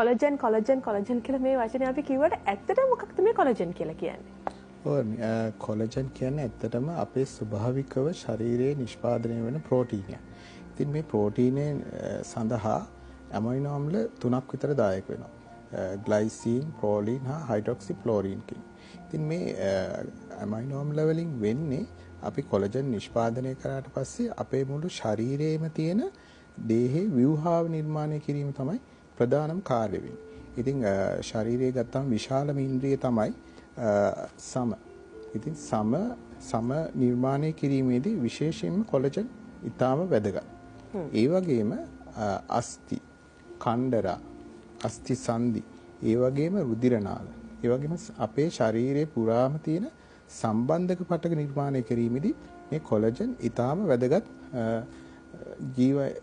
Collagen කියලා මේ වචනේ අපි කිව්වට ඇත්තටම මොකක්ද මේ කොලජන් කියලා කියන්නේ? ඔව් කොලජන් කියන්නේ ඇත්තටම අපේ ස්වභාවිකව ශරීරයේ නිෂ්පාදනය වෙන ප්‍රෝටීනයක්. ඉතින් මේ ප්‍රෝටීනය සඳහා ඇමිනෝ අම්ල 3ක් විතර දායක වෙනවා. ග්ලයිසින්, ප්‍රෝලින් හා හයිඩ්‍රොක්සිෆ්ලෝරින් කියන. ඉතින් මේ ඇමිනෝ අම්ල වලින් වෙන්නේ අපි කොලජන් නිෂ්පාදනය කරාට පස්සේ අපේ මුළු ශරීරයේම තියෙන දේහේ ව්‍යුහාව නිර්මාණය කිරීම තමයි ප්‍රධානම කාර්ය වෙන්නේ. ඉතින් ශරීරයේ ගත්තම විශාලම ඉන්ද්‍රිය තමයි සම. ඉතින් සම නිර්මාණය කිරීමේදී විශේෂයෙන්ම කොලජන් ඊටාම වැදගත්. ඒ වගේම අස්ථි, කණ්ඩරා, අස්ථි සංදි, ඒ වගේම රුධිරනාල, ඒ වගේම අපේ ශරීරයේ පුරාම තියෙන සම්බන්ධක පටක නිර්මාණය කිරීමේදී මේ කොලජන් ඊටාම වැදගත්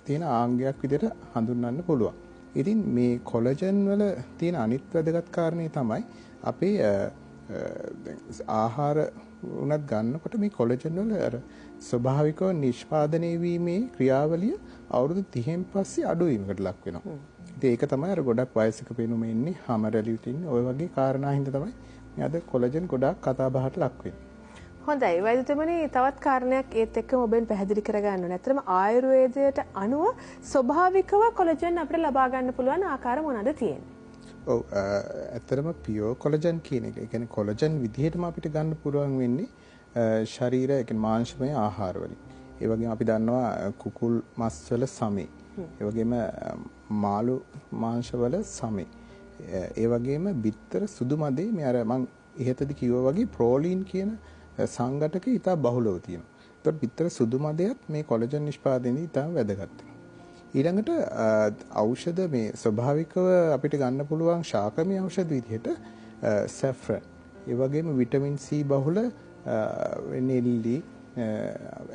තියෙන ආංගයක් විදිහට හඳුන්වන්න පුළුවන්. ඉතින් මේ කොලජන් වල තියෙන අනිත් වැදගත් කාරණේ තමයි අපේ ආහාර උනත් ගන්නකොට මේ කොලජන් වල අර ස්වභාවිකව නිෂ්පාදනය වීමේ ක්‍රියාවලිය අවුරුදු 30න් පස්සේ අඩු වීමකට ලක් වෙනවා. ඉතින් ඒක තමයි අර ගොඩක් වයසක පෙනුම එන්නේ, හැම රැලියට ඉන්නේ. ওই වගේ කාරණා හින්දා තමයි මේ අද කොලජන් ගොඩක් කතා බහට ලක් වෙන්නේ. හොඳයි වෛද්‍යතුමනි, තවත් කාරණයක් ඒත් එක්කම ඔබෙන් පැහැදිලි කරගන්න ඕනේ. ඇත්තටම ආයුර්වේදයට අනුව ස්වභාවිකව කොලජන් අපිට ලබා ගන්න පුළුවන් ආකාර මොනවාද තියෙන්නේ? ඔව් ඇත්තටම පියෝ කොලජන් කියන එක. ඒ කියන්නේ කොලජන් විදිහටම අපිට ගන්න පුළුවන් වෙන්නේ ශරීරය, ඒ කියන්නේ මාංශමය ආහාර වලින්. ඒ වගේම අපි දන්නවා කුකුල් මස් වල සමේ. ඒ වගේම මාළු මාංශ වල සමේ. ඒ වගේම බිත්තර සුදු මදේ මේ අර මං ඉහතදී කිව්වා වගේ ප්‍රෝලින් කියන සංඝටක ඉතා බහුලව තියෙනවා. ඒතකොට බිත්තර සුදු මදයත් මේ කොලජන් නිෂ්පාදනයේදී ඉතා වැදගත් වෙනවා. ඊළඟට ඖෂධ මේ ස්වභාවිකව අපිට ගන්න පුළුවන් ශාකමය ඖෂධ විදිහට සැෆ්‍රන්, ඒ වගේම විටමින් C බහුල නෙල්ලි,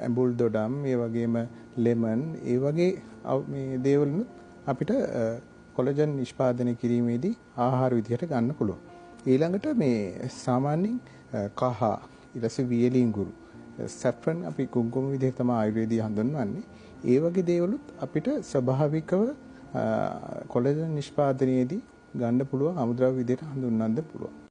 ඇඹුල් දොඩම්, ඒ වගේම ලෙමන්, ඒ වගේ මේ දේවල් අපිට කොලජන් නිෂ්පාදනය කිරීමේදී ආහාර විදිහට ගන්න පුළුවන්. ඊළඟට මේ සාමාන්‍යයෙන් කහ, ඊට පස්සේ වියලිංගුරු, සැෆ්‍රන් අපි කුංකුම විදිහට තමයි ආයුර්වේදයේ හඳුන්වන්නේ. ඒ වගේ දේවලුත් අපිට ස්වභාවිකව කොලජන් නිෂ්පාදනයේදී ගන්න පුළුවන් අමුද්‍රව්‍ය විදිහට හඳුන්වන්න පුළුවන්.